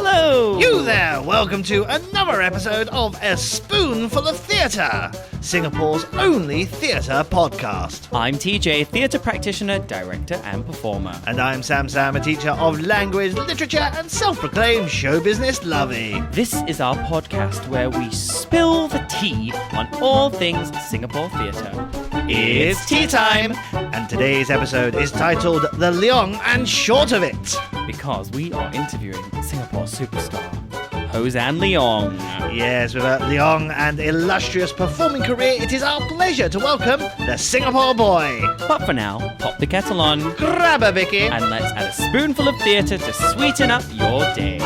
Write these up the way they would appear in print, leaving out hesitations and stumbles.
Hello! You there! Welcome to another episode of A Spoonful of Theatre, Singapore's only theatre podcast. I'm TJ, theatre practitioner, director and performer. And I'm Sam, a teacher of language, literature and self-proclaimed show business lovey. This is our podcast where we spill the tea on all things Singapore theatre. It's tea time! And today's episode is titled The Leong and Short of It. Because we are interviewing Singapore superstar, Hossan Leong. Yes, with a Leong and illustrious performing career, it is our pleasure to welcome the Singapore boy. But for now, pop the kettle on, Grab a Vicky, and let's add a spoonful of theatre to sweeten up your day.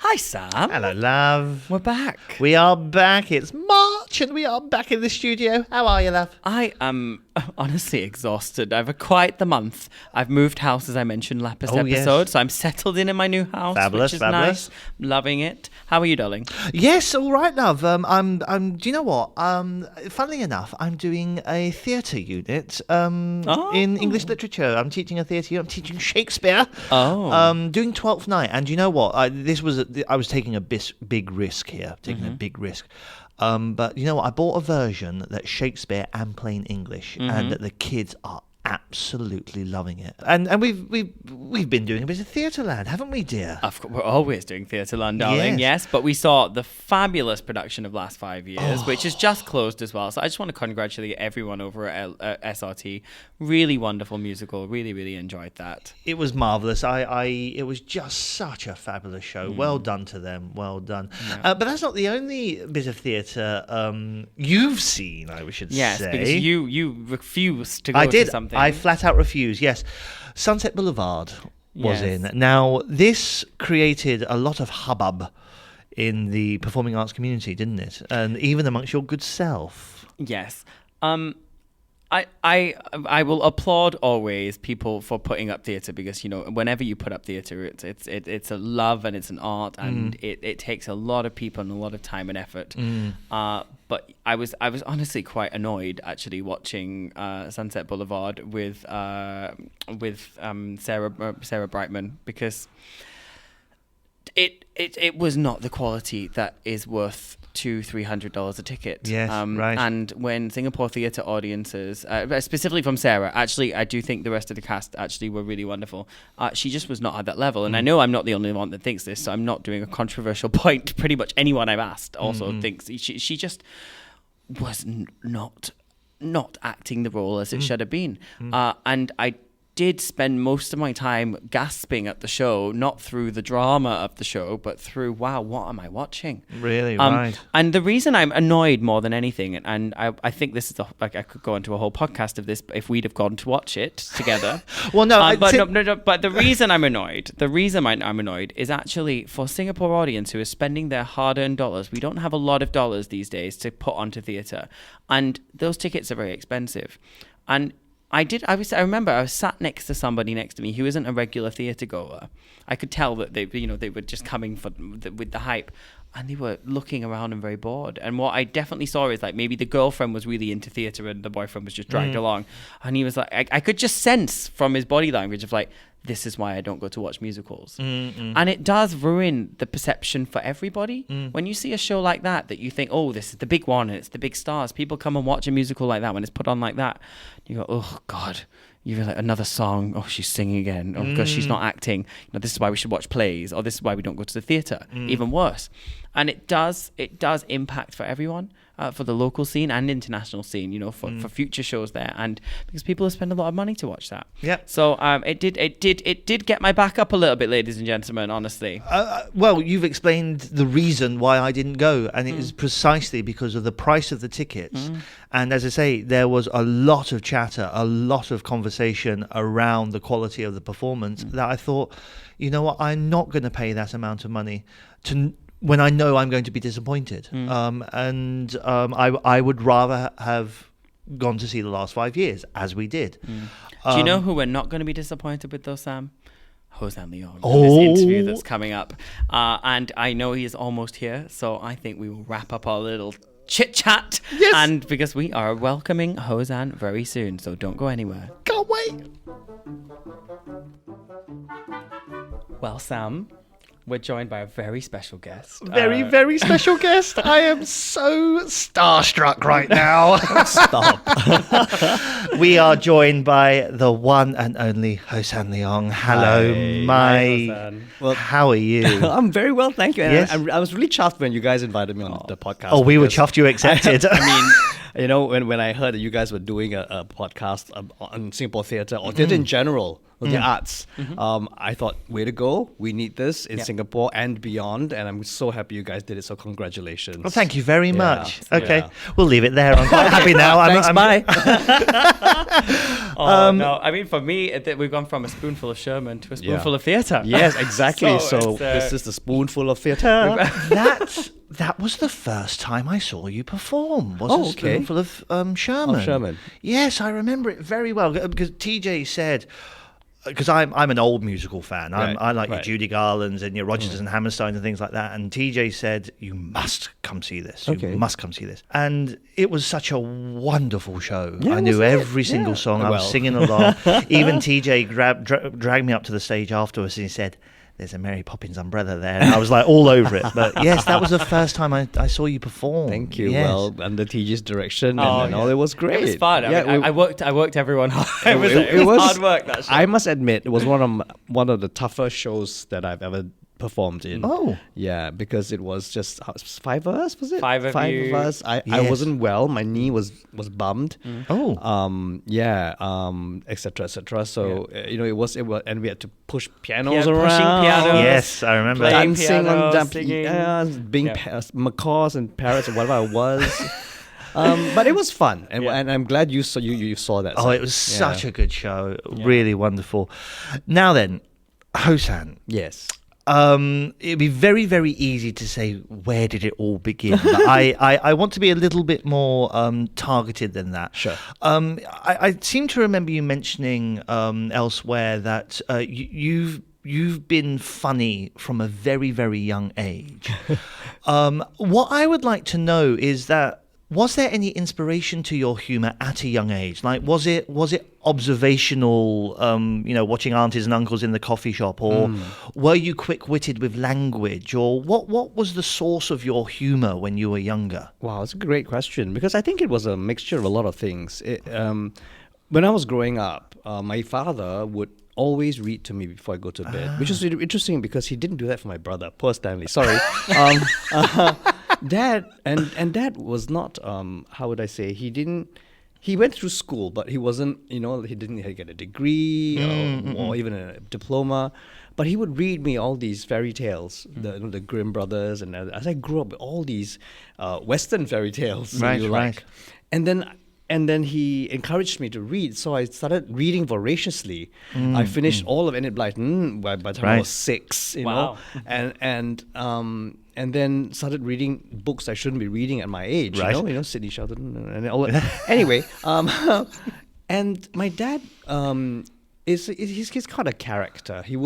Hi, Sam. Hello, love. We're back. We are back. It's March and we are back in the studio. How are you, love? I am honestly exhausted. I've had quite the month. I've moved house, as I mentioned last episode, yes. so I'm settled in my new house, Fabulous, which is fabulous. nice. Loving it. How are you, darling? Yes, all right, love. I'm. Do you know what? Funnily enough, I'm doing a theatre unit. In English literature. I'm teaching a theatre unit. I'm teaching Shakespeare. Doing 12th night. And you know what? I was taking a big risk here. A big risk. But you know what? I bought a version that's Shakespeare and plain English, and that the kids are absolutely loving it. And we've been doing a bit of Theatreland, haven't we, dear? Of course, we're always doing Theatreland, darling. Yes, but we saw the fabulous production of Last 5 Years, which is just closed as well. So I just want to congratulate everyone over at SRT. Really wonderful musical. Really, really enjoyed that. It was marvellous. It was just such a fabulous show. Well done to them. Well done. Yeah. But that's not the only bit of theatre you've seen, I should say. Yes, because you refused to go to something. I flat out refused, yes. Sunset Boulevard was in. Now, this created a lot of hubbub in the performing arts community, didn't it? And even amongst your good self. Yes. I will applaud always people for putting up theatre because, you know, whenever you put up theatre, it's a love and it's an art and it takes a lot of people and a lot of time and effort. But I was honestly quite annoyed actually watching Sunset Boulevard with Sarah Brightman because it was not the quality that is worth $200-300 a ticket. Yes, right. And when Singapore theatre audiences, specifically from Sarah, actually, I do think the rest of the cast actually were really wonderful. She just was not at that level. And I know I'm not the only one that thinks this, so I'm not doing a controversial point. Pretty much anyone I've asked also thinks she just was not acting the role as it should have been. And I did spend most of my time gasping at the show, not through the drama of the show, but through, wow, what am I watching? Really, right. And the reason I'm annoyed more than anything, and I think this is I could go into a whole podcast of this if we'd have gone to watch it together. Well, no, but the reason I'm annoyed is actually for Singapore audience who is spending their hard-earned dollars. We don't have a lot of dollars these days to put onto theatre, and those tickets are very expensive. And I remember I was sat next to somebody next to me who isn't a regular theatre goer. I could tell that they were just coming with the hype, and they were looking around and very bored. And what I definitely saw is like maybe the girlfriend was really into theatre and the boyfriend was just dragged along. And he was like, I could just sense from his body language of like, this is why I don't go to watch musicals. And it does ruin the perception for everybody. When you see a show like that you think, oh, this is the big one and it's the big stars. People come and watch a musical like that when it's put on like that. You go, oh, God. You're like, another song. Oh, she's singing again. Oh, because she's not acting. You know, this is why we should watch plays, or this is why we don't go to the theatre. Even worse. And it does impact for everyone, for the local scene and international scene, you know, for future shows there, and because people have spent a lot of money to watch that. Yeah. So it did get my back up a little bit, ladies and gentlemen. Honestly. Well, you've explained the reason why I didn't go, and it is precisely because of the price of the tickets. And as I say, there was a lot of chatter, a lot of conversation around the quality of the performance that I thought, you know what, I'm not going to pay that amount of money when I know I'm going to be disappointed. I would rather have gone to see the last 5 years, as we did. Do you know who we're not going to be disappointed with though, Sam? Hossan Leong, this interview that's coming up. And I know he is almost here, so I think we will wrap up our little chit-chat. Yes. And because we are welcoming Hossan very soon, so don't go anywhere. Can't wait. Well, Sam, we're joined by a very special guest. Very special guest. I am so starstruck right now. Stop. We are joined by the one and only Hossan Leong. Hello, Hi, Hossan. Well, how are you? I'm very well, thank you. And Yes. I was really chuffed when you guys invited me on the podcast. Oh, we were because chuffed you accepted. I mean, you know, when I heard that you guys were doing a podcast on Singapore theatre or theatre in general, or the arts, I thought, way to go. We need this in Singapore and beyond. And I'm so happy you guys did it. So congratulations. Well, thank you very much. Yeah. Okay, Yeah. we'll leave it there. I'm quite happy now. Thanks, bye. No, I mean, for me, we've gone from a spoonful of Sherman to a spoonful of theatre. Yes, exactly. So it's, this is the spoonful of theatre. That was the first time I saw you perform. Was Oh, a okay. spoonful of Sherman. Of Sherman. Yes, I remember it very well because TJ said. Because I'm an old musical fan. I like your Judy Garlands and your Rodgers and Hammerstein and things like that. And TJ said, you must come see this. You must come see this. And it was such a wonderful show. Yeah, I knew wasn't it? every single song. I Well. was singing along. Even TJ dragged me up to the stage afterwards and he said, there's a Mary Poppins umbrella there. And I was like all over it. But yes, that was the first time I saw you perform. Thank you. Yes. Well, under TJ's direction Oh, and all, it was great. It was fun. Yeah, I worked everyone hard. It was hard work, that show. I must admit, it was one of the tougher shows that I've ever performed in. Oh. Yeah, because it was just 5 of us, was it? Five of you. us. I Yes. wasn't well. My knee was bummed. Oh. Et cetera, et cetera. So it was, and we had to push pianos Yeah, around. pushing pianos. Yes, I remember. Playing Dancing piano, on singing. being Yeah. macaws and parrots or whatever I was. But it was fun, and I'm glad you saw that. Oh, side. it was such a good show. Really wonderful. Now then, Hossan, Yes. it'd be very, very easy to say where did it all begin. But I want to be a little bit more targeted than that. Sure. I seem to remember you mentioning elsewhere that you've been funny from a very, very young age. What I would like to know is that was there any inspiration to your humor at a young age? Like, was it observational, watching aunties and uncles in the coffee shop, or were you quick-witted with language, or what was the source of your humor when you were younger? Wow, it's a great question because I think it was a mixture of a lot of things. When I was growing up, my father would always read to me before I go to bed, which is interesting because he didn't do that for my brother. Poor Stanley. Sorry. Dad was not, how would I say, he went through school, but he wasn't, he didn't get a degree or even a diploma. But he would read me all these fairy tales, the Grimm brothers, and as I grew up, all these Western fairy tales. Right. And then he encouraged me to read, so I started reading voraciously. I finished all of Enid Blyton by the time I was 6, Wow. and then started reading books I shouldn't be reading at my age. Right. Sidney Sheldon and all that. Anyway, and my dad he's kind of a character. He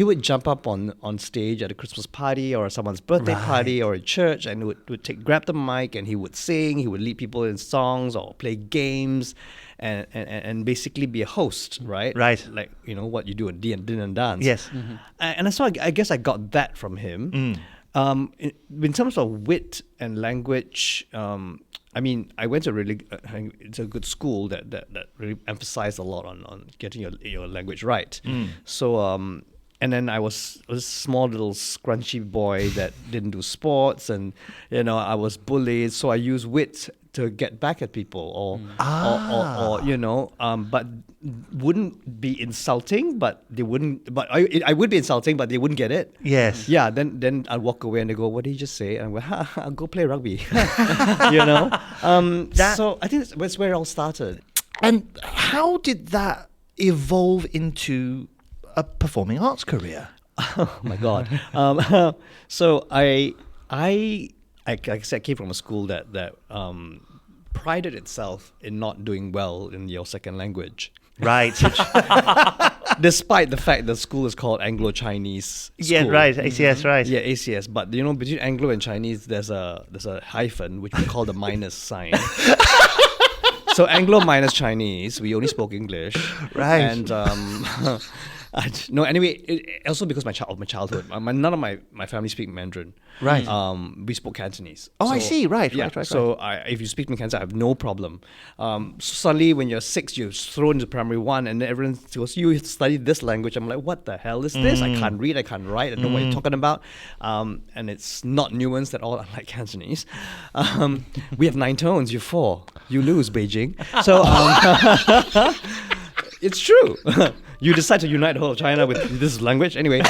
would jump up on stage at a Christmas party or someone's birthday party or a church and would grab the mic and he would sing, he would lead people in songs or play games and basically be a host, right? Right. Like, what you do at Din and Dance. Yes. And so I guess I got that from him. In terms of wit and language, I went to it's a good school that really emphasized a lot on getting your language right. So and then I was a small little scrunchy boy that didn't do sports, and I was bullied. So I used wit to get back at people, but wouldn't be insulting. But they wouldn't. But I would be insulting, but they wouldn't get it. Yes. Yeah. Then I'd walk away and they go, "What did you just say?" And I go, "I'll go play rugby." So I think that's where it all started. And how did that evolve into a performing arts career? Oh my God! So I like I said, came from a school that prided itself in not doing well in your second language. Right. Despite the fact that school is called Anglo-Chinese school. Yeah, right. ACS, right. Yeah, ACS. But between Anglo and Chinese, there's a hyphen which we call the minus sign. So Anglo minus Chinese, we only spoke English. Right. And No, anyway, also because of my childhood, none of my family speak Mandarin. Right. We spoke Cantonese. Oh, I see. Right. So if you speak Cantonese, I have no problem. So suddenly, when you're 6, you're thrown into primary 1, and everyone goes, "You have to study this language." I'm like, "What the hell is this? I can't read. I can't write. I don't know what you're talking about." And it's not nuanced at all, unlike Cantonese. We have 9 tones. You're 4. You lose, Beijing. So. It's true. You decide to unite the whole of China with this language. Anyway,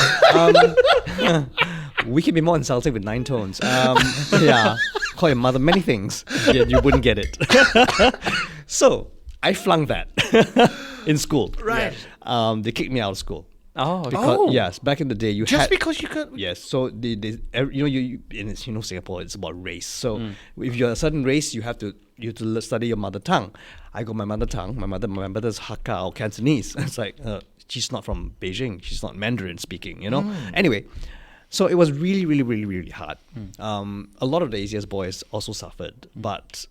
we can be more insulting with 9 tones. Yeah, call your mother many things, yet you wouldn't get it. So I flunked that in school. Right. They kicked me out of school. Oh, Because, yes, back in the day, you Just had... because you could. Yes, so in Singapore, it's about race. So if you're a certain race, you have to study your mother tongue. I got my mother tongue. My mother's Hakka or Cantonese. It's like she's not from Beijing. She's not Mandarin speaking. Anyway, so it was really, really, really, really hard. A lot of the ACS boys also suffered, but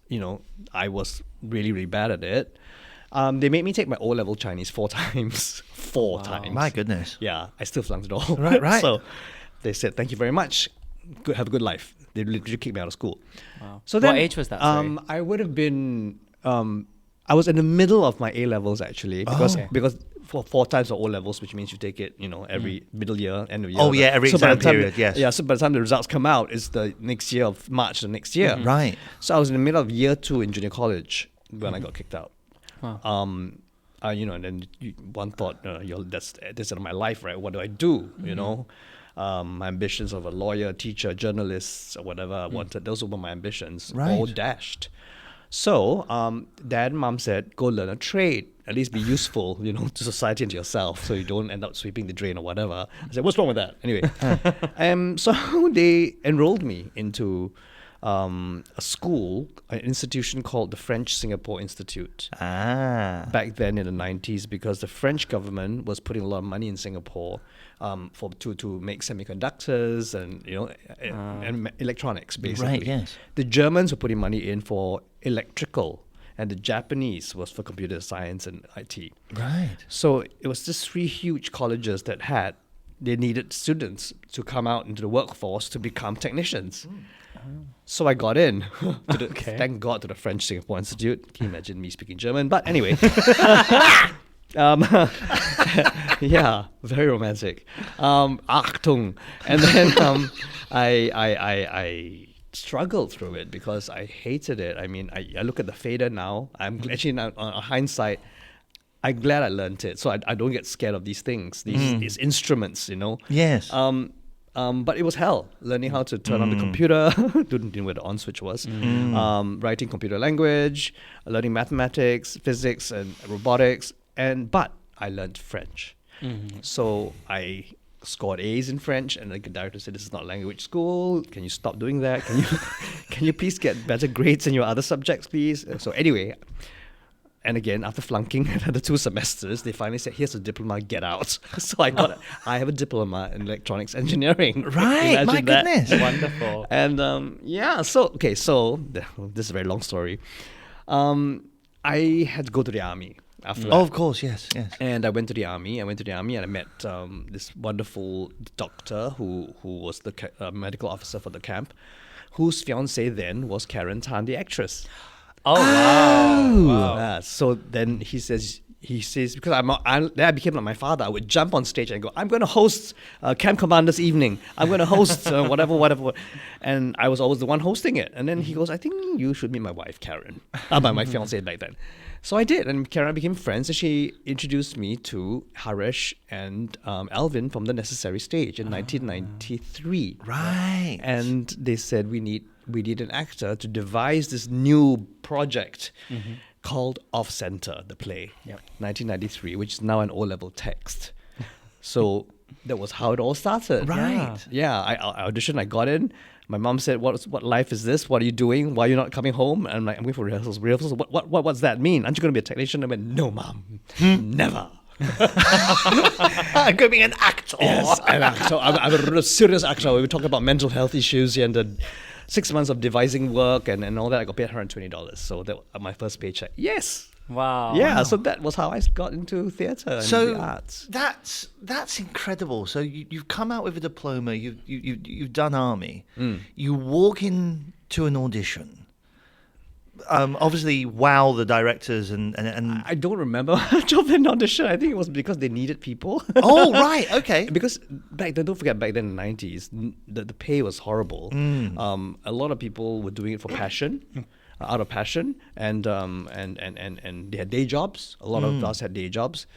I was really, really bad at it. They made me take my O-level Chinese 4 times. 4 times. My goodness. Yeah, I still flunked it all. Right. So they said, "Thank you very much. Have a good life." They literally kicked me out of school. Wow. So then, what age was that? Sorry? I would have been. I was in the middle of my A levels actually because for 4 times of O levels, which means you take it, every middle year, end of year. Oh, yeah, every by exam the time period, yes. Yeah, so by the time the results come out, it's the next year of March the next year. Right. So I was in the middle of year 2 in junior college when I got kicked out. Wow. And then one thought, that's the end of my life, right? What do I do? My ambitions of a lawyer, teacher, journalist, or whatever I wanted, those were my ambitions, all dashed. So Dad and Mom said, go learn a trade, at least be useful, to society and to yourself, so you don't end up sweeping the drain or whatever. I said, what's wrong with that? Anyway, so they enrolled me into a school, an institution called the French Singapore Institute. Back then in the 90s, because the French government was putting a lot of money in Singapore to make semiconductors and and electronics basically. Right, yes. The Germans were putting money in for electrical, and the Japanese was for computer science and IT. Right. So it was just 3 huge colleges that they needed students to come out into the workforce to become technicians. So I got in. Thank God to the French Singapore Institute. Can you imagine me speaking German? But anyway. Yeah, very romantic. Achtung. And then I struggled through it because I hated it. I mean, I look at the fader now. I'm actually now, on hindsight, I'm glad I learned it, so I don't get scared of these things, these instruments, Yes. But it was hell, learning how to turn on the computer, didn't know where the on switch was, writing computer language, learning mathematics, physics, and robotics, but I learned French. So I scored A's in French, and the director said, "This is not language school. Can you stop doing that? Can you please get better grades in your other subjects, please?" So anyway. And again, after flunking the 2 semesters, they finally said, "Here's a diploma, get out." So I have a diploma in electronics engineering. Right, Imagine my that. goodness. Wonderful. And so this is a very long story. I had to go to the army after that. Oh, of course, yes. And I went to the army. And I met this wonderful doctor who was the medical officer for the camp, whose fiancée then was Karen Tan, the actress. Oh, wow. So then he says, because then I became like my father. I would jump on stage and go, "I'm going to host Camp Commander's Evening. I'm going to host whatever." And I was always the one hosting it. And then he goes, "I think you should meet my wife, Karen." My fiancée back then. So I did. And Karen became friends. And she introduced me to Harish and Alvin from The Necessary Stage in 1993. Right. And they said, we need an actor to devise this new project called Off Center, the play, 1993, which is now an O-level text. So that was how it all started. Right. Yeah, I auditioned, I got in. My mom said, what life is this? What are you doing? Why are you not coming home? And I'm like, I'm going for rehearsals. What's that mean? Aren't you going to be a technician? I went, no, Mom, never. I'm going to be an actor. Yes, an actor. I'm a serious actor. We were talking about mental health issues and the 6 months of devising work and all that. I got paid $120. So that was my first paycheck. Yes. Wow. Yeah, so that was how I got into theatre and So the arts. that's incredible. So you've come out with a diploma. You've done army. Mm. You walk into an audition. Obviously, wow the directors and I don't remember much of an audition. I think it was because they needed people. oh right, okay. Because back then, don't forget, back then in the 90s, the pay was horrible. A lot of people were doing it for passion, out of passion, and they had day jobs. A lot of us had day jobs.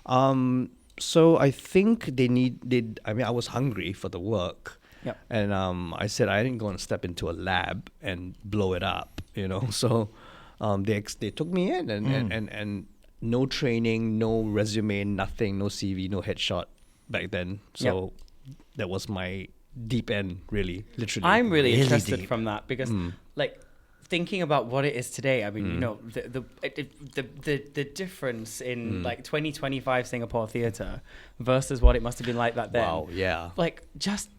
So I think I mean, I was hungry for the work. Yep. And I said I didn't go and step into a lab and blow it up, you know. So they took me in and no training, no resume, nothing, no CV, no headshot back then. So that was my deep end, really, literally. I'm really interested deep. from that because, like, thinking about what it is today, I mean, you know, the difference in like 2025 Singapore theatre versus what it must have been like back then. Wow, yeah. Like, just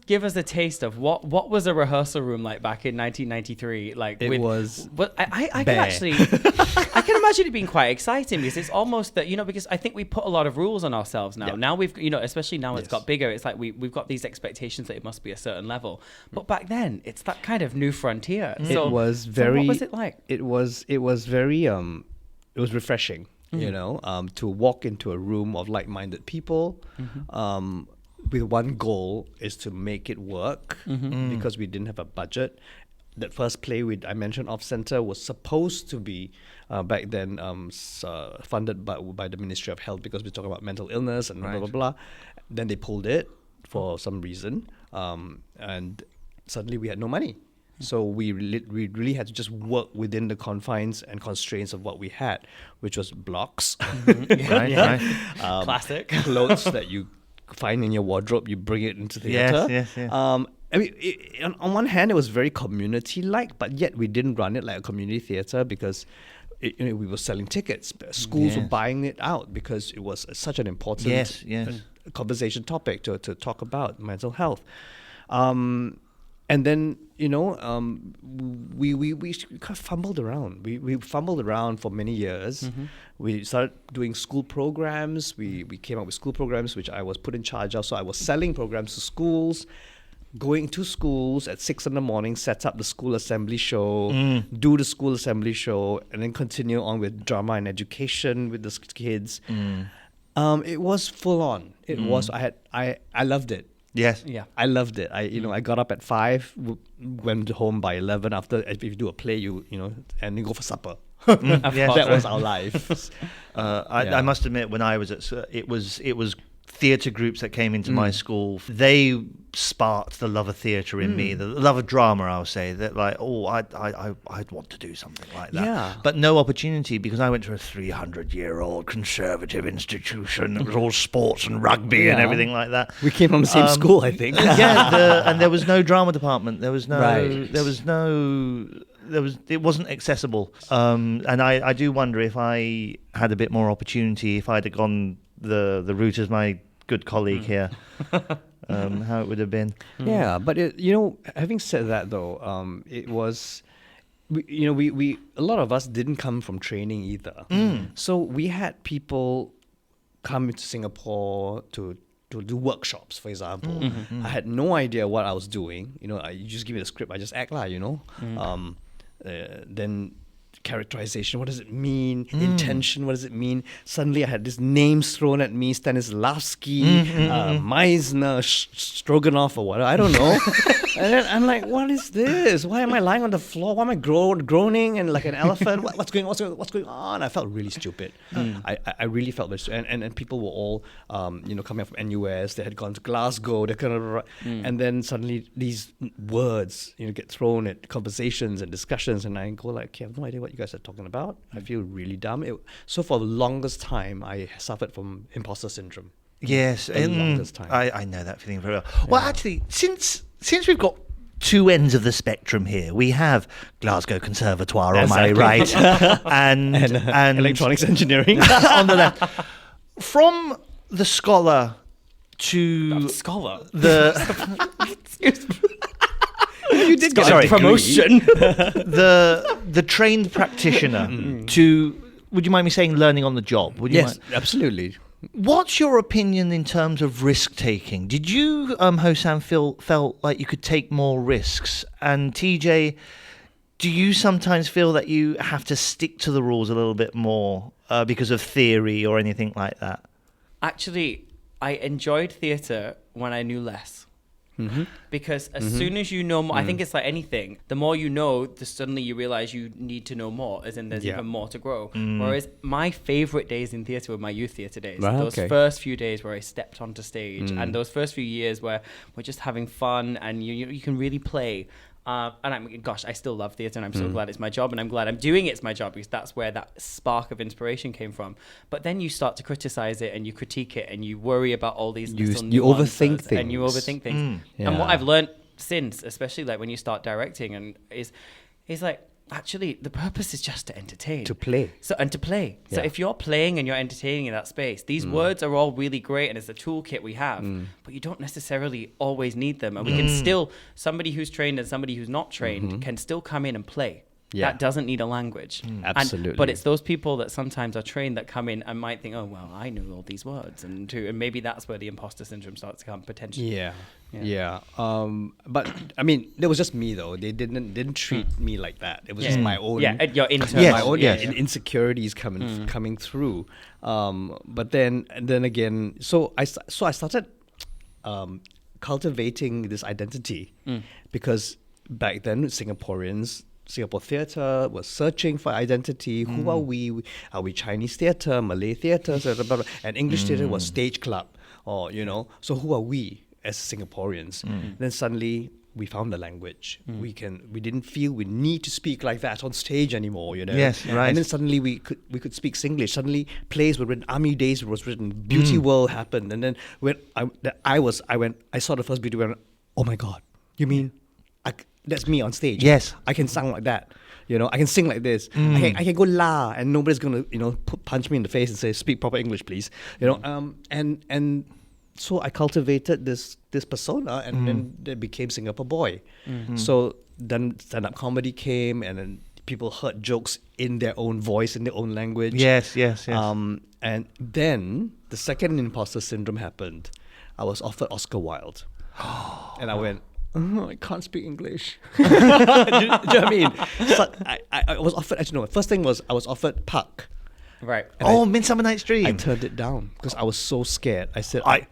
give us a taste of what was a rehearsal room like back in 1993. Like, It was But I can bare. actually, I can imagine it being quite exciting because it's almost that, you know, because I think we put a lot of rules on ourselves now. Yeah. Now we've, you know, especially now it's Yes. got bigger. It's like we've got these expectations that it must be a certain level. But back then, it's that kind of new frontier. So, It was so very. what was it like? It was very. It was refreshing, you know, to walk into a room of like-minded people, with one goal is to make it work, because we didn't have a budget. That first play I mentioned Off Center was supposed to be back then funded by the Ministry of Health because we're talking about mental illness and blah blah blah. Then they pulled it for some reason, and suddenly we had no money. So we really had to just work within the confines and constraints of what we had, which was blocks, Right. Classic. clothes that you find in your wardrobe, you bring it into theatre. Yes. I mean, on one hand, it was very community-like, but yet we didn't run it like a community theatre because we were selling tickets. Schools were Yes. buying it out because it was such an important Yes. conversation topic to talk about mental health. And then, you know, we kind of fumbled around. We fumbled around for many years. We started doing school programs. We came up with school programs, which I was put in charge of. So I was selling programs to schools, going to schools at 6 a.m, set up the school assembly show, do the school assembly show, and then continue on with drama and education with the kids. It was full on. It was. I loved it. Yes. Yeah. I loved it. I got up at 5, went home by 11. After, if you do a play, you know, and you go for supper. Yes, That was our life. I must admit, when I was at it was theatre groups that came into my school. They sparked the love of theatre in me, the love of drama. I'll say that, like, I'd want to do something like that. Yeah. But no opportunity because I went to a 300-year-old conservative institution that was all sports and rugby and everything like that. We came from the same school, I think. And there was no drama department. There was no. Right. It wasn't accessible. And I do wonder if I had a bit more opportunity, if I'd have gone the route as my good colleague here, how it would have been. Yeah, but having said that though, it was, we a lot of us didn't come from training either. So we had people come to Singapore to do workshops, for example. I had no idea what I was doing. You just give me the script, I just act lah. Then characterization, what does it mean? Intention, what does it mean? Suddenly I had these names thrown at me: Stanislavski, Meisner, Stroganoff, or whatever, I don't know. And then I'm like, what is this? Why am I lying on the floor? Why am I groaning and like an elephant? What's going on? I felt really stupid. I really felt this, and people were all coming up from NUS. They had gone to Glasgow. They kind of, and then suddenly these words get thrown at conversations and discussions, and I go like, okay, I have no idea what you guys are talking about. I feel really dumb. So for the longest time, I suffered from imposter syndrome. Yes, The longest time. I know that feeling very well. Well, actually, since we've got two ends of the spectrum here, we have Glasgow Conservatoire on my right, and electronics engineering on the left. From the scholar to Scholar. you did get Sorry. a promotion. Promotion. the trained practitioner to would you mind me saying learning on the job? Would you Yes, mind? absolutely. What's your opinion in terms of risk taking? Did you, Hossan, felt like you could take more risks? And TJ, do you sometimes feel that you have to stick to the rules a little bit more because of theory or anything like that? Actually, I enjoyed theatre when I knew less. Because as soon as you know more, I think it's like anything. The more you know, suddenly you realize you need to know more, as in there's even more to grow. Whereas my favorite days in theatre were my youth theatre days. Right, those okay. first few days where I stepped onto stage, and those first few years where we're just having fun and you can really play. I still love theatre, and I'm so glad it's my job, and I'm glad I'm doing it's my job, because that's where that spark of inspiration came from. But then you start to criticize it, and you critique it, and you worry about all these little you nuances, overthink things. and you overthink things. Yeah. And what I've learned since, especially like when you start directing, and is like, actually the purpose is just to entertain, To play. So Yeah. if you're playing and you're entertaining in that space, these words are all really great, and it's a toolkit we have, but you don't necessarily always need them. And we can still, somebody who's trained and somebody who's not trained can still come in and play. Yeah. That doesn't need a language. Absolutely. But it's those people that sometimes are trained that come in and might think, oh, well, I know all these words. And maybe that's where the imposter syndrome starts to come potentially. Yeah. But I mean, that was just me though. They didn't treat me like that. It was just my own. Your internal. Yes, my own yes. insecurities coming through. But then again, so I started cultivating this identity because back then Singapore theatre was searching for identity. Who are we? Are we Chinese theatre, Malay theatre, blah, blah, blah. And English theatre was stage club, or So who are we as Singaporeans? Then suddenly we found the language. We didn't feel we need to speak like that on stage anymore. Yes, right. And then suddenly we could speak Singlish. Suddenly plays were written. Army Days was written. Beauty World happened. And then when I saw the first Beauty World. Oh my God! You mean? That's me on stage. Yes. I can sound like that. I can sing like this. I can go la, and nobody's gonna punch me in the face and say, speak proper English, please. And so I cultivated this persona, and then it became Singapore Boy. So then stand-up comedy came, and then people heard jokes in their own voice, in their own language. Yes. And then the second imposter syndrome happened. I was offered Oscar Wilde, and I went, oh, I can't speak English. do you know what I mean? So I was offered, actually no, first thing was I was offered Puck. Right. And Midsummer Night's Dream. I turned it down because I was so scared. I said, I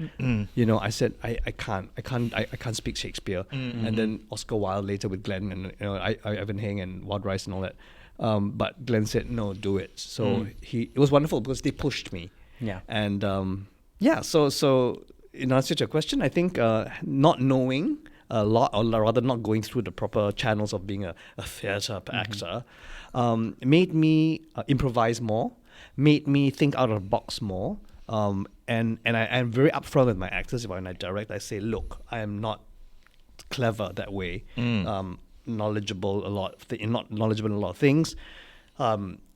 can't speak Shakespeare. And then Oscar Wilde later with Glenn and Ivan Heng and Wild Rice and all that. But Glenn said, no, do it. So it was wonderful because they pushed me. Yeah. And so in answer to your question, I think not knowing a lot, or rather not going through the proper channels of being a theatre actor, made me improvise more, made me think out of the box more. And I'm very upfront with my actors. When I direct, I say, look, I am not clever that way, knowledgeable not knowledgeable in a lot of things.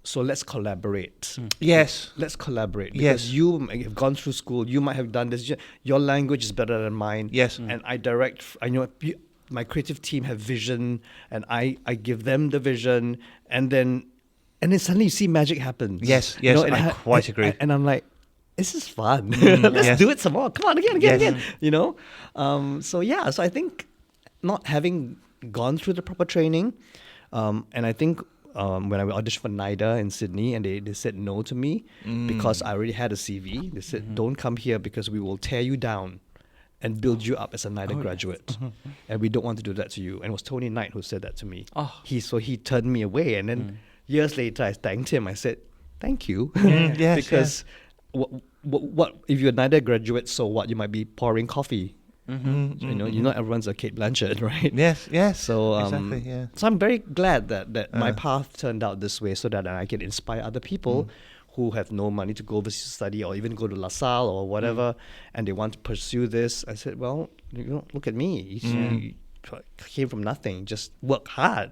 So let's collaborate. Yes. Let's collaborate. Yes. Because you have gone through school. You might have done this. Your language is better than mine. Yes. And I direct. I know my creative team have vision, and I give them the vision, and then suddenly you see magic happen. Yes. I quite agree. And I'm like, this is fun. Let's do it some more. Come on, again. So I think not having gone through the proper training, and I think. When I auditioned for NIDA in Sydney, and they said no to me because I already had a CV. They said, don't come here because we will tear you down and build you up as a NIDA graduate. And we don't want to do that to you. And it was Tony Knight who said that to me. He turned me away. And then years later, I thanked him. I said, thank you. Because what if you're a NIDA graduate, so what? You might be pouring coffee. You're not everyone's a Kate Blanchett, right? Yes. So exactly. Yeah. So I'm very glad that my path turned out this way, so that I can inspire other people who have no money to go overseas to study or even go to LaSalle or whatever, and they want to pursue this. I said, well, look at me. You came from nothing. Just work hard,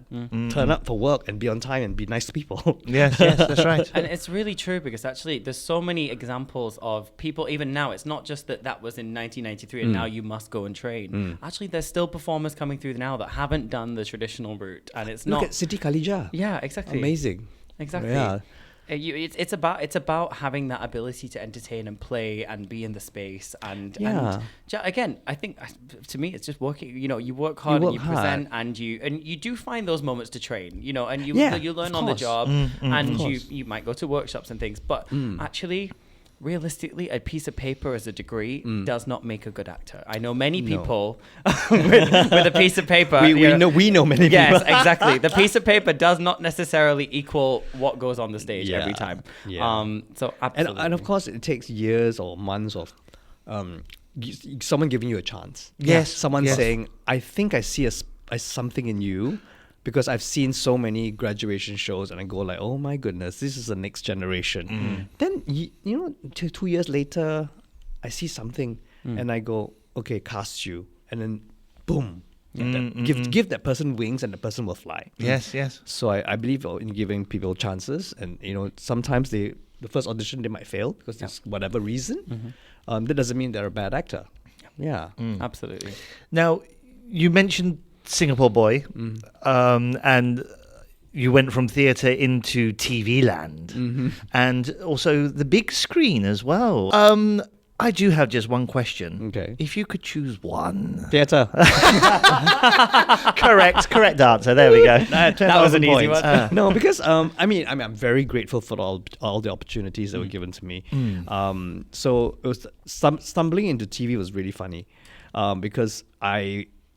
turn up for work, and be on time and be nice to people. Yes, that's right. And it's really true, because actually there's so many examples of people, even now, it's not just that was in 1993 and now you must go and train. Actually, there's still performers coming through now that haven't done the traditional route, and it's Look not... at Siti Khalijah. Yeah, exactly. Amazing. Exactly. Yeah. It's about having that ability to entertain and play and be in the space and again, I think to me it's just working. You work hard and you present and you do find those moments to train. And you learn on the job and you might go to workshops and things, but actually. Realistically, a piece of paper as a degree does not make a good actor. I know many people with a piece of paper. We know many people. Yes, exactly. The piece of paper does not necessarily equal what goes on the stage every time. Yeah. So absolutely. And of course, it takes years or months of someone giving you a chance. Yes. Someone saying, I think I see something in you. Because I've seen so many graduation shows and I go like, oh my goodness, this is the next generation. Then, 2 years later, I see something and I go, okay, cast you. And then, boom. Give that person wings and the person will fly. Yes. So I believe in giving people chances. And, sometimes the first audition, they might fail because there's whatever reason. That doesn't mean they're a bad actor. Yeah. Absolutely. Now, you mentioned Singapore Boy, and you went from theatre into TV land, and also the big screen as well. I do have just one question. Okay. If you could choose one. Theatre. Correct answer. There we go. That was an easy one. No, because I'm very grateful for all the opportunities that were given to me. So it was stumbling into TV was really funny, because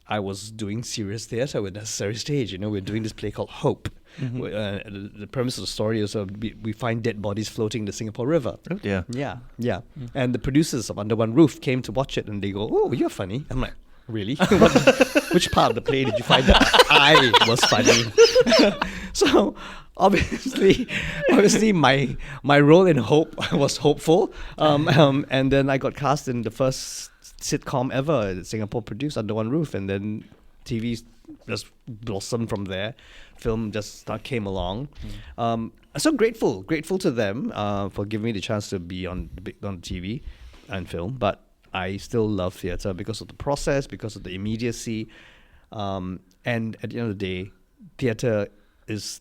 I was doing serious theatre with Necessary Stage. We're doing this play called Hope. The premise of the story is we find dead bodies floating in the Singapore River. Oh dear. Yeah. And the producers of Under One Roof came to watch it and they go, oh, you're funny. I'm like, really? Which part of the play did you find that I was funny? So obviously my role in Hope was hopeful. And then I got cast in the first sitcom ever that Singapore produced Under One Roof, and then TV just blossomed from there. Film just came along. So grateful to them for giving me the chance to be on TV and film. But I still love theatre because of the process, because of the immediacy, and at the end of the day, theatre is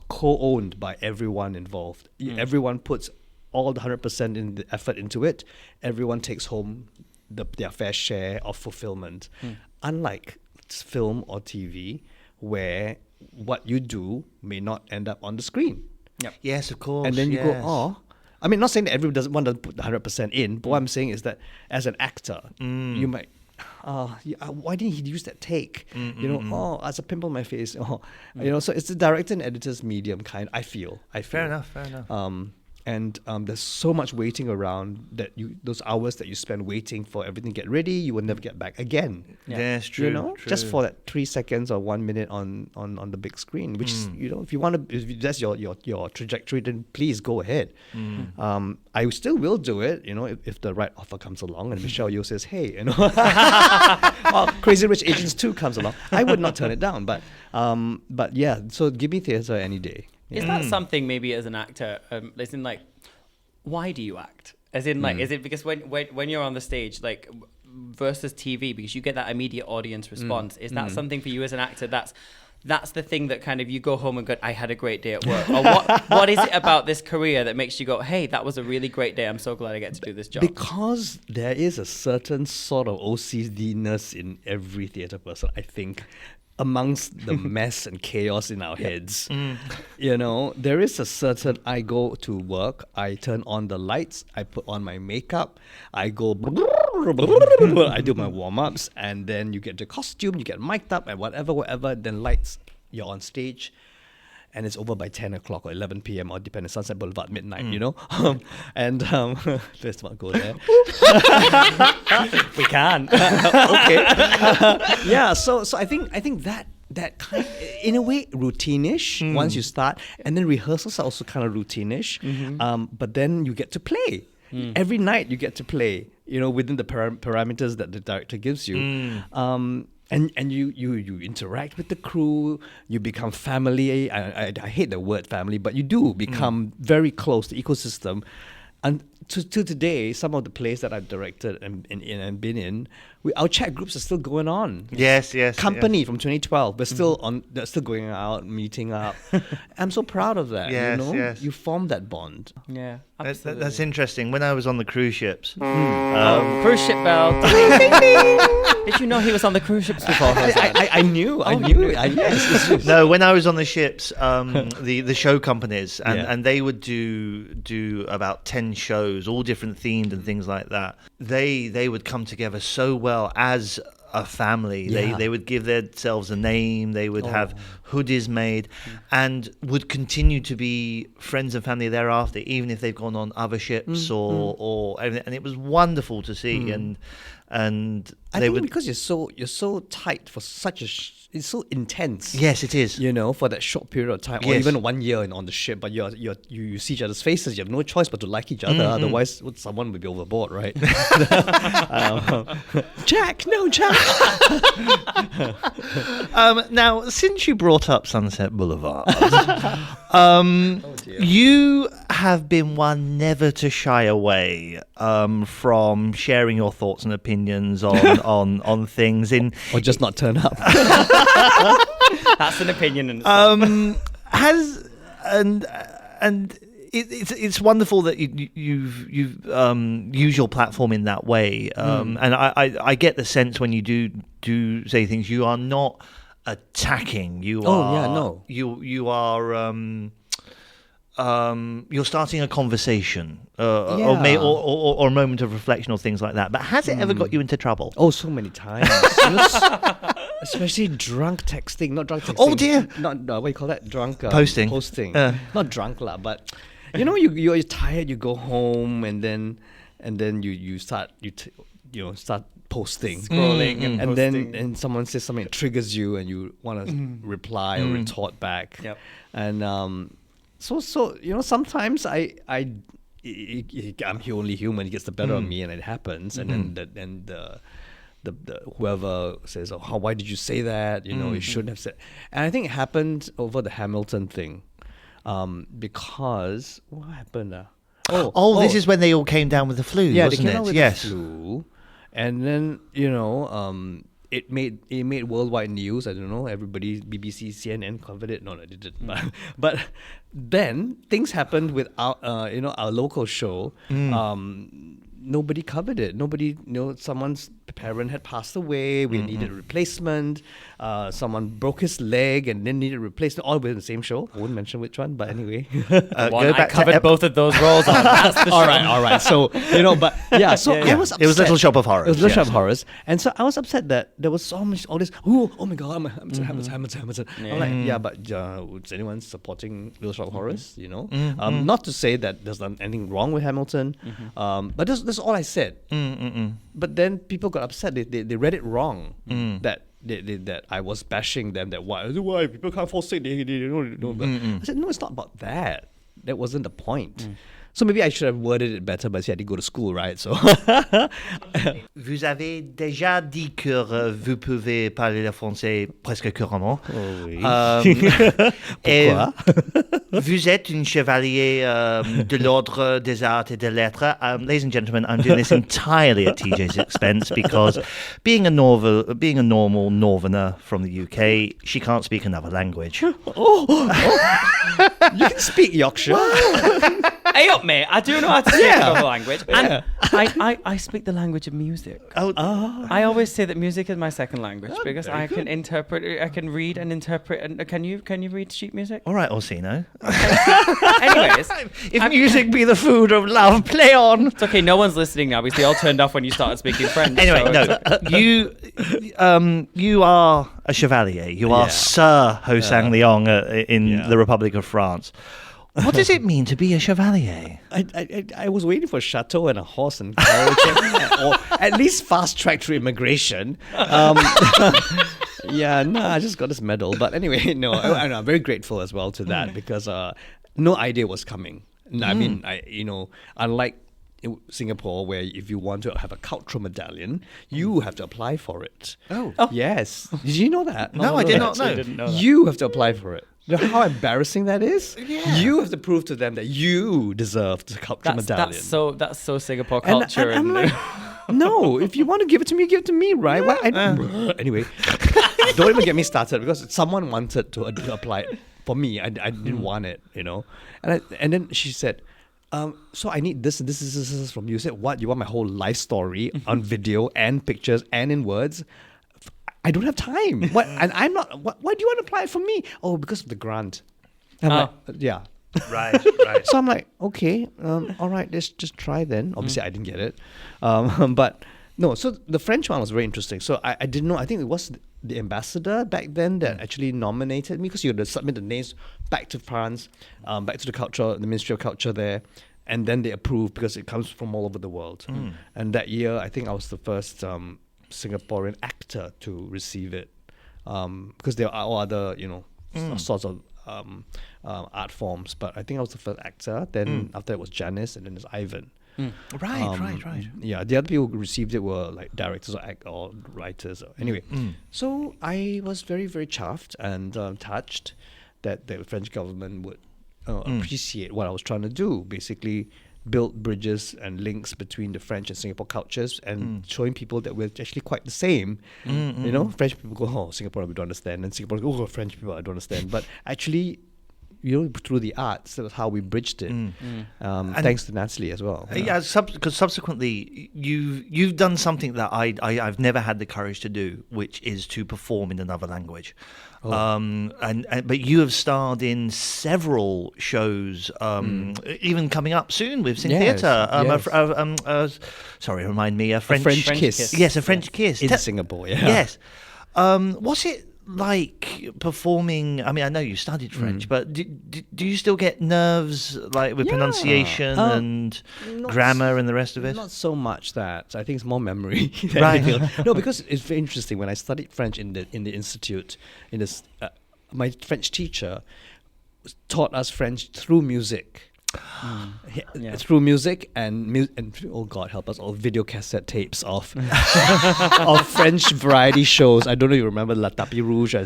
co-owned by everyone involved. Everyone puts all the 100% in the effort into it. Everyone takes home their fair share of fulfillment. Unlike film or TV, where what you do may not end up on the screen. Yep. Yes, of course. And then you go, oh. I mean, not saying that everyone doesn't want to put the 100% in, but what I'm saying is that as an actor, you might, why didn't he use that take? As a pimple on my face. So it's the director and editor's medium kind, I feel. Fair enough. And there's so much waiting around that those hours that you spend waiting for everything to get ready, you will never get back again. Yes, true. True. Just for that 3 seconds or 1 minute on the big screen, which if you want to, if that's your trajectory, then please go ahead. I still will do it, if the right offer comes along and Michelle Yeoh says, hey, or Crazy Rich Asians 2 comes along, I would not turn it down. But yeah, so give me theatre any day. Is that something maybe as an actor, as in like, why do you act? As in like, is it because when you're on the stage, like versus TV, because you get that immediate audience response, is that something for you as an actor that's the thing that kind of you go home and go, I had a great day at work? Or what is it about this career that makes you go, hey, that was a really great day, I'm so glad I get to do this job? Because there is a certain sort of OCD-ness in every theatre person, I think, amongst the mess and chaos in our heads. There is a certain, I go to work, I turn on the lights, I put on my makeup, I go, I do my warm-ups, and then you get the costume, you get mic'd up and whatever, then lights, you're on stage, and it's over by 10 o'clock or 11 p.m. or depending on Sunset Boulevard midnight, let's not go there. We can. Okay. Yeah, so I think that kind, in a way, routine-ish once you start, and then rehearsals are also kind of routine-ish, but then you get to play. Every night you get to play, within the parameters that the director gives you. And you interact with the crew, you become family. I hate the word family, but you do become very close to the ecosystem. And to today, some of the plays that I've directed and been in, our chat groups are still going on. Yes. Company from 2012, we're still on. They're still going out, meeting up. I'm so proud of that. Yes. You form that bond. Yeah, That's interesting. When I was on the cruise ships, cruise ship bell. Did you know he was on the cruise ships before? I knew. Yes. no, when I was on the ships, the show companies and they would do about 10 shows, all different themed and things like that. They would come together so well as a family. They would give themselves a name. They would have hoodies made, and would continue to be friends and family thereafter, even if they've gone on other ships or everything. And it was wonderful to see. And I think because you're so tight for such it's so intense. Yes, it is. For that short period of time, or even 1 year on the ship, but you see each other's faces. You have no choice but to like each other. Otherwise, someone would be overboard, right? Jack. Now, since you brought up Sunset Boulevard, you have been one never to shy away from sharing your thoughts and opinions on things or just not turn up. That's an opinion in itself. It's wonderful that you've used your platform in that way, and I get the sense when you do say things, you are not attacking. You are you're starting a conversation, or a moment of reflection or things like that. But has it ever got you into trouble? Oh, so many times. Especially drunk texting, not drunk texting. Oh dear! Not what do you call that? Drunk posting. Not drunk lah, but you're tired. You go home and then you start start posting, scrolling, and posting. then someone says something that triggers you, and you want to reply or retort back. Yep. And so sometimes I'm only human. It gets the better of me, and it happens. And then the whoever says, "Oh, why did you say that? You shouldn't have said." And I think it happened over the Hamilton thing, because what happened? This is when they all came down with the flu, yeah, wasn't they came out with the flu, and then it made worldwide news. I don't know. Everybody, BBC, CNN covered it. No, they didn't. But then things happened with our local show. Nobody covered it. Nobody, someone's parent had passed away. We needed a replacement. Someone broke his leg and then needed a replacement. All within the same show. I won't mention which one, but anyway. I covered both of those roles on. That's the show. All right. So, but yeah, so I was upset. It was Little Shop of Horrors. It was Little Shop of Horrors. And so I was upset that there was all this, oh my God, Hamilton. I'm like, yeah, but is anyone supporting Little Shop of Horrors? Not to say that there's anything wrong with Hamilton, but that's all I said. But then people got upset. They read it wrong. That I was bashing them. That why people can't fall sick. But I said no, it's not about that. That wasn't the point. So maybe I should have worded it better, but see, I didn't go to school, right? So. Vous avez déjà dit que vous pouvez parler le français presque couramment. Oh oui. Pourquoi? Vous êtes un chevalier de l'ordre des arts et des lettres. Ladies and gentlemen, I'm doing this entirely at TJ's expense because being a normal northerner from the UK, she can't speak another language. You can speak Yorkshire. Hey up, mate. I do know how to speak another language. And I speak the language of music. I always say that music is my second language because I can interpret, I can read and interpret. And can you read sheet music? All right, Orsino. Anyways. If music be the food of love, play on. It's okay, no one's listening now because they all turned off when you started speaking French. Anyway, you are a chevalier. You are Sir Hossan Leong in the Republic of France. What does it mean to be a chevalier? I was waiting for a chateau and a horse and carriage, or at least fast track through immigration. I just got this medal. But anyway, I'm very grateful as well to that because no idea was coming. I mean, unlike Singapore, where if you want to have a cultural medallion, you have to apply for it. Oh. Yes. Did you know that? No, I did not know. Didn't know that. You have to apply for it. You know how embarrassing that is? Yeah. You have to prove to them that you deserve the culture medallion. That's so Singapore And culture. I'm like, no, if you want to give it to me, give it to me, right? Why? Anyway, don't even get me started because someone wanted to apply it for me. I didn't want it, you know. And then she said, so I need this and this from you. I said, what? You want my whole life story on video and pictures and in words? I don't have time. What? And I'm not. Why do you want to apply it for me? Oh, because of the grant. I'm like, yeah. Right. So I'm like, okay, all right, let's just try then. Obviously, I didn't get it, but no. So the French one was very interesting. So I didn't know. I think it was the ambassador back then that actually nominated me because you had to submit the names back to France, back to the Ministry of Culture there, and then they approved because it comes from all over the world. And that year, I think I was the first Singaporean actor to receive it, because there are all other sorts of art forms, but I think I was the first actor. Then after it was Janice, and then there's Ivan. Right. Yeah, the other people who received it were like directors or writers. Anyway, so I was very, very chuffed and touched that the French government would appreciate what I was trying to do. Basically, build bridges and links between the French and Singapore cultures and showing people that we're actually quite the same. You know, French people go, oh, Singapore, we don't understand. And Singapore go, oh, French people, I don't understand. But actually, through the arts, that was how we bridged it. Thanks to Natalie as well. Yeah, because subsequently you've done something that I've never had the courage to do, which is to perform in another language. But you have starred in several shows, even coming up soon with Sing Theatre. Sorry, remind me, a French Kiss. Yes, a French Kiss In Singapore, yeah. Yes. What's it like performing? I mean, I know you studied French, but do you still get nerves like with pronunciation and grammar and the rest of it? Not so much that. I think it's more memory. Right. No, because it's very interesting. When I studied French in the institute, my French teacher taught us French through music. Through music and oh God help us, all video cassette tapes of of French variety shows. I don't know if you remember La Tapis Rouge or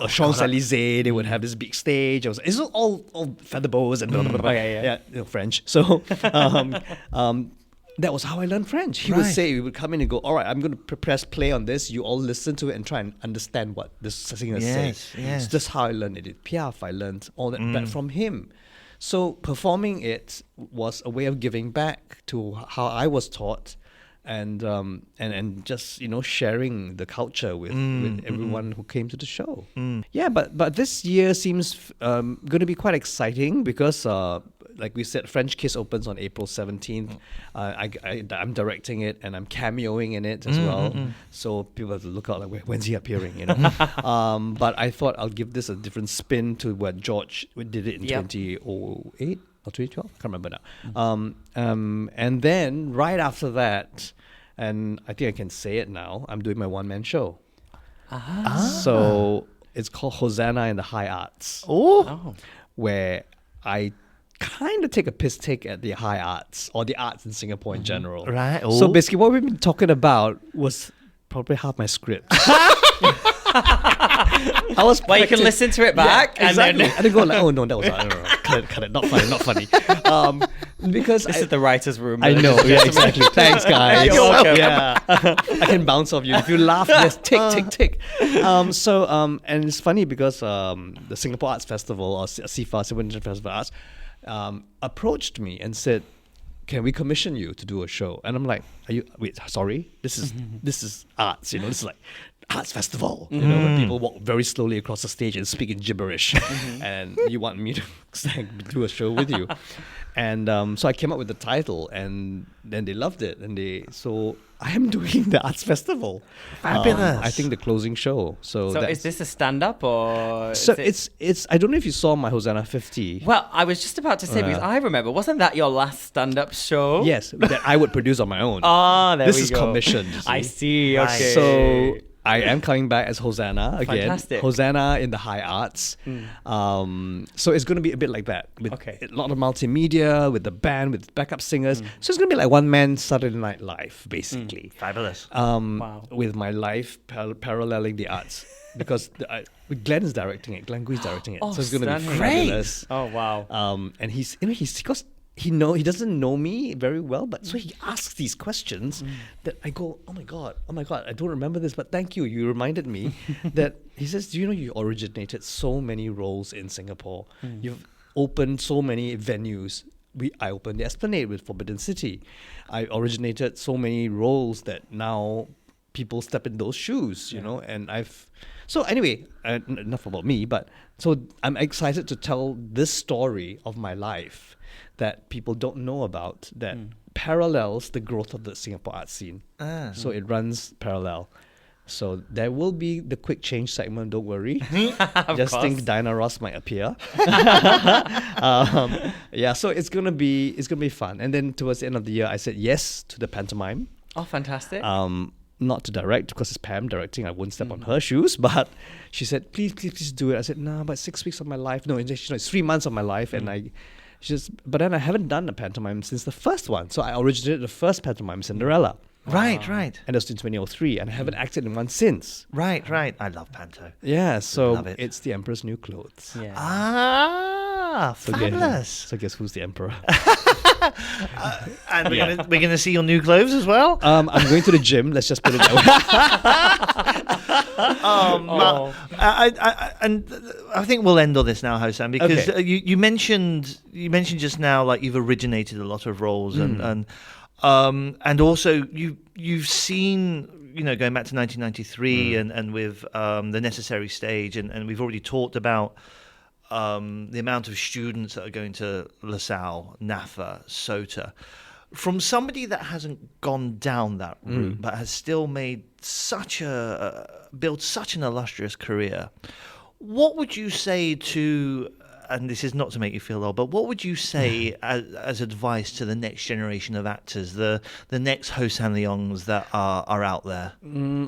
Champs-Élysées. They would have this big stage. It's all feather bows and blah, blah, blah, French. So that was how I learned French. He would say, he would come in and go, all right, I'm going to press play on this. You all listen to it and try and understand what this singer is saying. Yes. So that's how I learned it. Piaf, I learned all that back from him. So performing it was a way of giving back to how I was taught, and just sharing the culture with everyone who came to the show. Yeah, but this year seems going to be quite exciting because like we said, French Kiss opens on April 17th. I'm directing it and I'm cameoing in it as well. So people have to look out like, when's he appearing? But I thought I'll give this a different spin to what George did it in 2008 or 2012. I can't remember now. And then right after that, and I think I can say it now, I'm doing my one-man show. So it's called Hosanna in the High Arts. Where I kind of take a piss take at the high arts or the arts in Singapore in general. Right. So basically what we've been talking about was probably half my script. Well, you can listen to it back. Yeah, exactly. And then go like, oh no, that was, I don't know, cut it, not funny. Because this is the writer's room. I know, yeah, exactly. Thanks, guys. You're welcome. Yeah, I can bounce off you. If you laugh, yes, tick. And it's funny because the Singapore Arts Festival, or SIFA, Singapore International Festival of Arts, approached me and said, can we commission you to do a show? And I'm like, sorry, this is arts, this is like arts festival, where people walk very slowly across the stage and speak in gibberish, and you want me to do a show with you. And so I came up with the title, and then they loved it, so I am doing the arts festival. Fabulous. I think the closing show. So is this a stand-up or? So it's. I don't know if you saw my Hosanna 50. Well, I was just about to say because I remember, wasn't that your last stand-up show? Yes, that I would produce on my own. There this we is go. commissioned. I see. Right. Okay. So I am coming back as Hosanna again. Fantastic. Hosanna in the high arts. So it's going to be a bit like that. With a lot of multimedia, with the band, with backup singers. So it's going to be like one man Saturday Night Live, basically. Fabulous. With my life paralleling the arts. Because Glenn is directing it. Glenn Gui is directing it. So it's going to be fabulous. Oh, wow. And he's because he doesn't know me very well, but so he asks these questions that I go, oh my god, I don't remember this, but thank you, you reminded me. That he says, do you know you originated so many roles in Singapore? You've opened so many venues. I opened the Esplanade with Forbidden City. I originated so many roles that now people step in those shoes, you know, and so anyway, enough about me, but so I'm excited to tell this story of my life that people don't know about, that parallels the growth of the Singapore art scene. So it runs parallel. So there will be the quick change segment, don't worry. Just think Diana Ross might appear. So it's gonna be fun. And then towards the end of the year I said yes to the pantomime. Oh, fantastic. Not to direct because it's Pam directing. I won't step on her shoes, but she said, please do it. I said, nah, but 6 weeks of my life. No, it's 3 months of my life. And but then I haven't done a pantomime since the first one. So I originated the first pantomime, Cinderella. Right. And it was in 2003, and I haven't acted in one since. Right. I love panto. Yeah, so Love it. it's the Emperor's New Clothes. Yeah. Fabulous. So guess who's the Emperor? And we're gonna see your new clothes as well. I'm going to the gym. Let's just put it that way. And I think we'll end on this now, Hossan, because you mentioned just now, like, you've originated a lot of roles, and also you've seen, going back to 1993 and with The Necessary Stage, and we've already talked about the amount of students that are going to LaSalle, NAFA, SOTA. From somebody that hasn't gone down that route, but has still made built such an illustrious career, what would you say to, and this is not to make you feel old, but what would you say as advice to the next generation of actors, the next Hossan Leongs that are out there?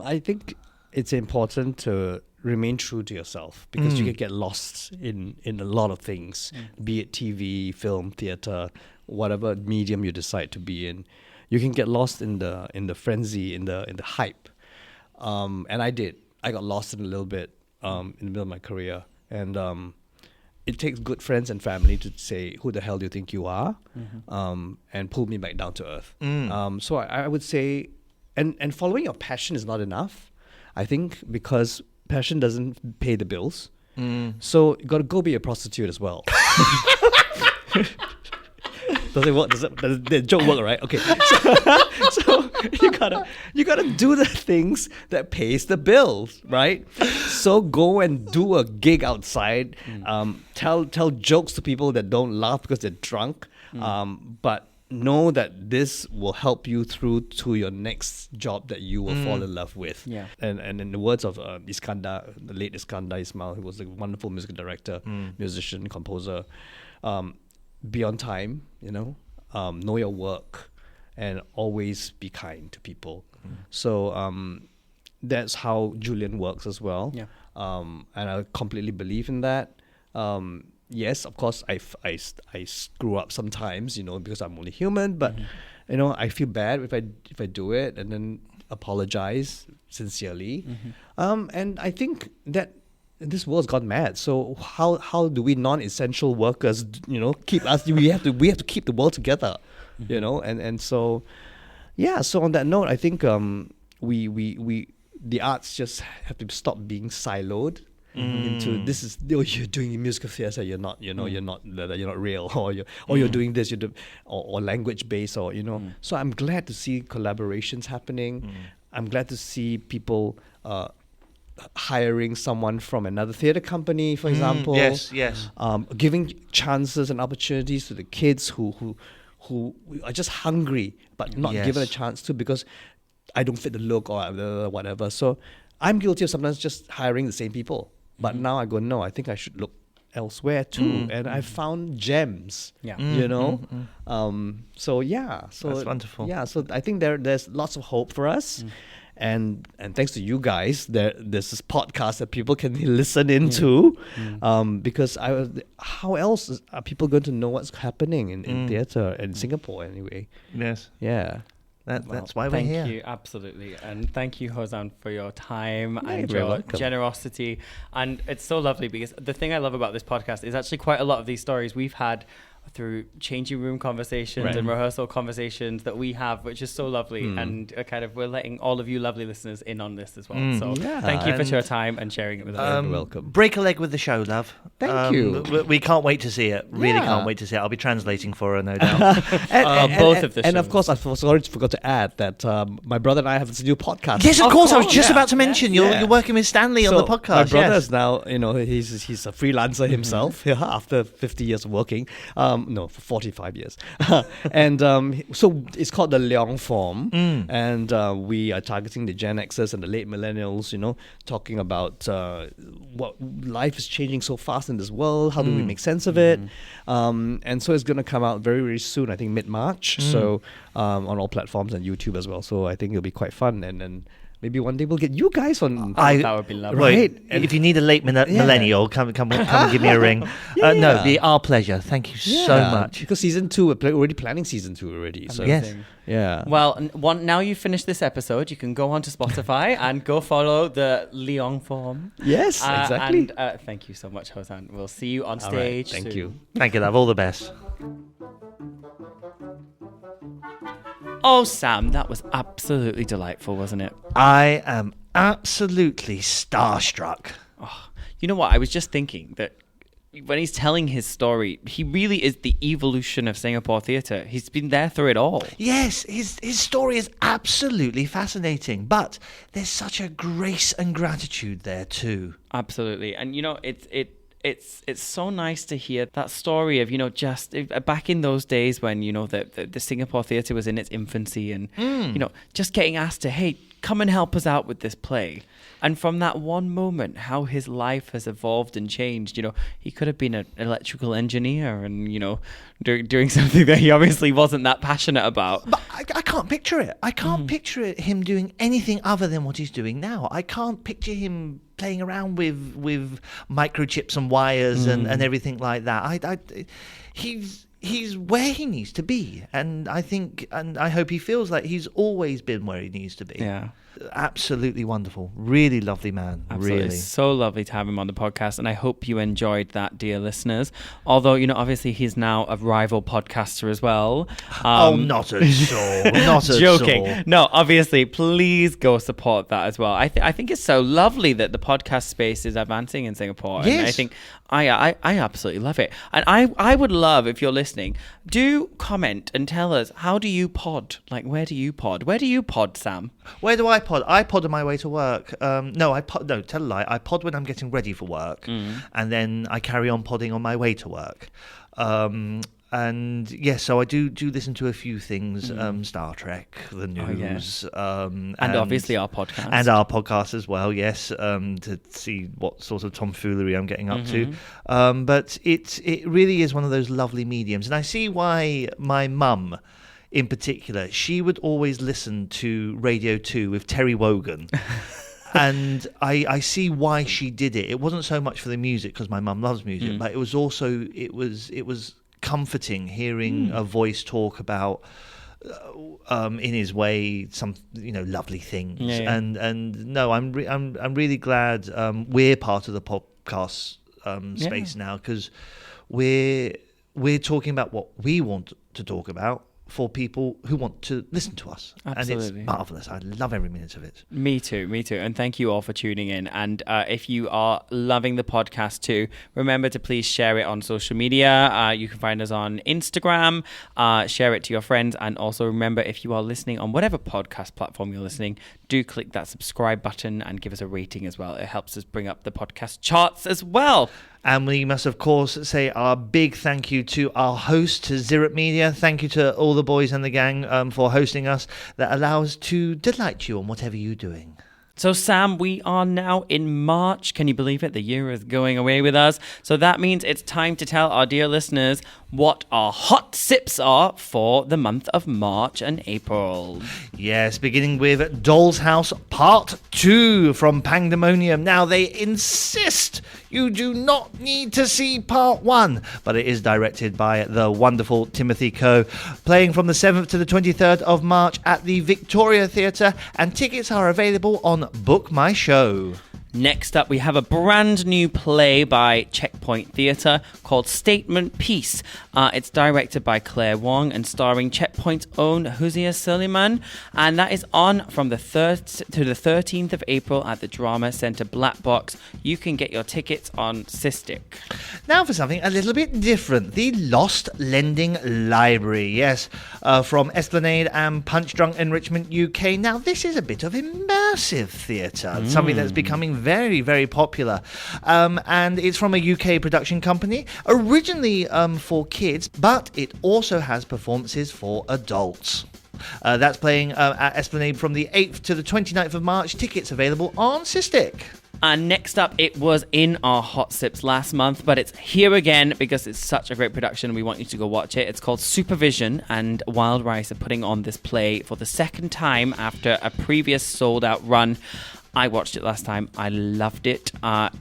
I think it's important to remain true to yourself, because you can get lost in a lot of things, be it TV, film, theatre, whatever medium you decide to be in. You can get lost in the frenzy, in the hype, and I did. I got lost in a little bit in the middle of my career, and it takes good friends and family to say, who the hell do you think you are, and pull me back down to earth. So I would say, and following your passion is not enough, I think, because passion doesn't pay the bills. So you got to go be a prostitute as well. Does it work? Does the joke work, right? Okay. So you gotta do the things that pays the bills, right? So go and do a gig outside. Tell jokes to people that don't laugh because they're drunk. But know that this will help you through to your next job that you will fall in love with. Yeah. And in the words of Iskandar, the late Iskandar Ismail, who was a wonderful music director, musician, composer, be on time, know your work, and always be kind to people. So that's how Julian works as well. Yeah. And I completely believe in that. Yes, of course, I screw up sometimes, because I'm only human. But I feel bad if I do it, and then apologize sincerely. And I think that this world's gone mad. So how do we non-essential workers, keep us? We have to keep the world together, And so, yeah. So on that note, I think we the arts just have to stop being siloed. Into this is you're doing musical theatre, you're not real, or you're doing this, or language based, or So I'm glad to see collaborations happening. I'm glad to see people hiring someone from another theatre company, for example. Yes. Giving chances and opportunities to the kids who are just hungry but not given a chance to, because I don't fit the look or whatever. So I'm guilty of sometimes just hiring the same people. But now I go, no, I think I should look elsewhere too. And I found gems, So yeah. So that's wonderful. Yeah, so I think there's lots of hope for us. and thanks to you guys, there's this podcast that people can listen into. Because how else are people going to know what's happening in theatre in Singapore anyway? Yes. Yeah. That's why we're here. Thank you, absolutely. And thank you, Hossan, for your time and you're your welcome. generosity. And it's so lovely because the thing I love about this podcast is actually quite a lot of these stories we've had through changing room conversations and rehearsal conversations that we have, which is so lovely. And kind of we're letting all of you lovely listeners in on this as well. So thank you for your time and sharing it with us. You're welcome. Break a leg with the show, love. Thank you. We can't wait to see it. Really Yeah. can't wait to see it. I'll be translating for her, no doubt. Both of the And of shows. course, I forgot to add that my brother and I have this new podcast. Yes, of course. I was just yeah. about to mention you're working with Stanley on the podcast. My brother yes. is now, he's a freelancer himself after 50 years of working. No, for 45 years. And so it's called the Leong Form. And we are targeting the Gen Xers and the late millennials, talking about what life is changing so fast in this world. How do we make sense of it? And so it's going to come out very, very soon, I think mid-March. So on all platforms and YouTube as well. So I think it'll be quite fun. And then maybe one day we'll get you guys on. That would be lovely. Right. And if you need a late millennial, come and give me a ring. No, our pleasure. Thank you so much. Because season 2, we're already planning season 2 already. So Yes. yeah. Well, now you've finished this episode, you can go on to Spotify and go follow the Leong Form. Yes, exactly. And thank you so much, Hossan. We'll see you on All right, stage. thank soon. you. Thank you, love. All the best. Oh, Sam, that was absolutely delightful, wasn't it? I am absolutely starstruck. Oh, you know what? I was just thinking that when he's telling his story, he really is the evolution of Singapore theatre. He's been there through it all. Yes, his story is absolutely fascinating, but there's such a grace and gratitude there too. Absolutely. And, it's so nice to hear that story of, just back in those days when, the Singapore theatre was in its infancy and, just getting asked to, hey, come and help us out with this play. And from that one moment, how his life has evolved and changed. He could have been an electrical engineer and, doing something that he obviously wasn't that passionate about. But I can't picture it. I can't picture him doing anything other than what he's doing now. I can't picture him playing around with microchips and wires and everything like that. He's where he needs to be, and I think, and I hope he feels like he's always been where he needs to be. Yeah. Absolutely wonderful. Really lovely man. Absolutely. Really. It's so lovely to have him on the podcast, and I hope you enjoyed that, dear listeners. Although, obviously he's now a rival podcaster as well. Not at all. Not at Joking. all. No, obviously, please go support that as well. I think it's so lovely that the podcast space is advancing in Singapore. Yes. And I think I absolutely love it. And I would love, if you're listening, do comment and tell us, how do you pod? Like, where do you pod? Where do you pod, Sam? Where do I pod? I pod on my way to work. No, tell a lie. I pod when I'm getting ready for work, and then I carry on podding on my way to work. And yes, so I do listen to a few things, Star Trek, the news, and obviously our podcast. And our podcast as well, yes, to see what sort of tomfoolery I'm getting up to. But it really is one of those lovely mediums. And I see why my mum, in particular, she would always listen to Radio 2 with Terry Wogan. And I see why she did it. It wasn't so much for the music, because my mum loves music, but it was also, it was comforting hearing a voice talk about in his way some lovely things. And no, I'm really glad we're part of the podcast space now, because we're talking about what we want to talk about for people who want to listen to us. Absolutely. And it's marvellous. I love every minute of it. Me too. And thank you all for tuning in. And if you are loving the podcast too, remember to please share it on social media. You can find us on Instagram. Share it to your friends. And also remember, if you are listening on whatever podcast platform you're listening, do click that subscribe button and give us a rating as well. It helps us bring up the podcast charts as well. And we must, of course, say our big thank you to our host, to Zirip Media. Thank you to all the boys and the gang for hosting us. That allows us to delight you on whatever you're doing. So, Sam, we are now in March. Can you believe it? The year is going away with us. So that means it's time to tell our dear listeners what our hot sips are for the month of March and April. Yes, beginning with Doll's House Part 2 from Pandemonium. Now, they insist you do not need to see Part 1, but it is directed by the wonderful Timothy Coe, playing from the 7th to the 23rd of March at the Victoria Theatre, and tickets are available on Book My Show. Next up, we have a brand new play by Checkpoint Theatre called Statement Piece. It's directed by Claire Wong and starring Checkpoint's own Huzia Suleiman. And that is on from the 3rd to the 13th of April at the Drama Centre Black Box. You can get your tickets on Cystic. Now for something a little bit different. The Lost Lending Library. Yes, from Esplanade and Punch Drunk Enrichment UK. Now, this is a bit of immersive theatre. Something that's becoming very, very popular. And it's from a UK production company, originally for kids, but it also has performances for adults. That's playing at Esplanade from the 8th to the 29th of March. Tickets available on Cystic. And next up, it was in our Hot Sips last month, but it's here again because it's such a great production. We want you to go watch it. It's called Supervision, and Wild Rice are putting on this play for the second time after a previous sold-out run. I watched it last time. I loved it.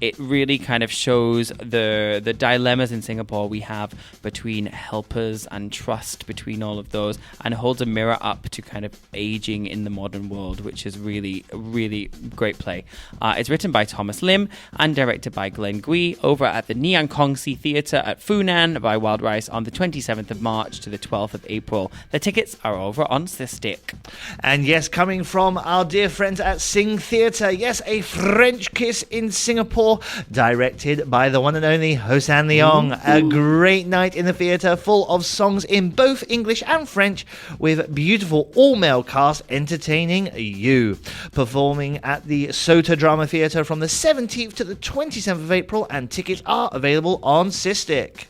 It really kind of shows the dilemmas in Singapore we have between helpers and trust between all of those, and holds a mirror up to kind of aging in the modern world, which is really, really great play. It's written by Thomas Lim and directed by Glenn Gui over at the Nian Kongsi Theatre at Funan by Wild Rice on the 27th of March to the 12th of April. The tickets are over on Cystic. And yes, coming from our dear friends at Sing Theatre, yes, a French Kiss in Singapore, directed by the one and only Hossan Leong. A great night in the theatre, full of songs in both English and French, with beautiful all-male cast entertaining you. Performing at the Sota Drama Theatre from the 17th to the 27th of April, and tickets are available on Cystic.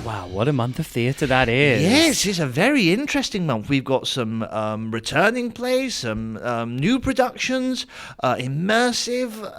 Wow, what a month of theatre that is. Yes, it's a very interesting month. We've got some returning plays, some new productions, immersive.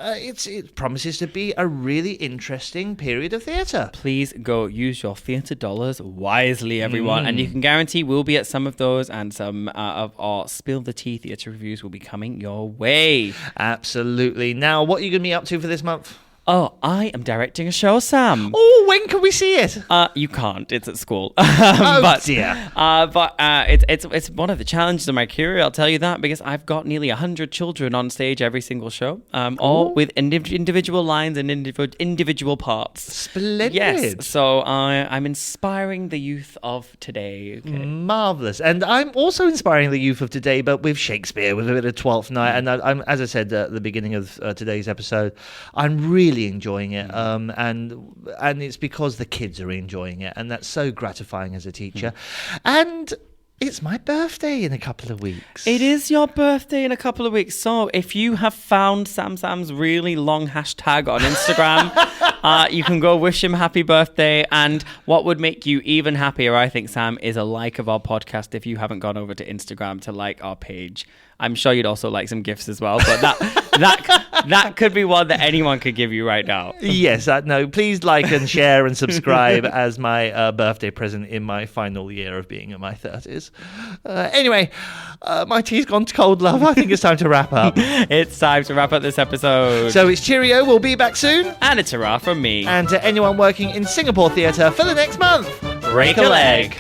It promises to be a really interesting period of theatre. Please go use your theatre dollars wisely, everyone. And you can guarantee we'll be at some of those, and some of our Spill the Tea theatre reviews will be coming your way. Absolutely. Now, what are you going to be up to for this month? Oh, I am directing a show, Sam. Oh, when can we see it? You can't. It's at school. Dear. It's one of the challenges of my career, I'll tell you that, because I've got nearly 100 children on stage every single show, all with individual lines and individual parts. Splendid. Yes, so I'm inspiring the youth of today. Okay. Marvellous. And I'm also inspiring the youth of today, but with Shakespeare, with a bit of Twelfth Night. And I'm, as I said at the beginning of today's episode, I'm really enjoying it, and it's because the kids are enjoying it, and that's so gratifying as a teacher. And it's my birthday in a couple of weeks. It is your birthday in a couple of weeks. So if you have found Sam's really long hashtag on Instagram, you can go wish him happy birthday. And what would make you even happier, I think, Sam, is a like of our podcast if you haven't gone over to Instagram to like our page. I'm sure you'd also like some gifts as well, but that could be one that anyone could give you right now. Yes, no, please like and share and subscribe as my birthday present in my final year of being in my 30s. Anyway, my tea's gone cold, love. I think it's time to wrap up. It's time to wrap up this episode. So it's cheerio, we'll be back soon. And a ta-ra from me. And to anyone working in Singapore theatre for the next month, break a leg.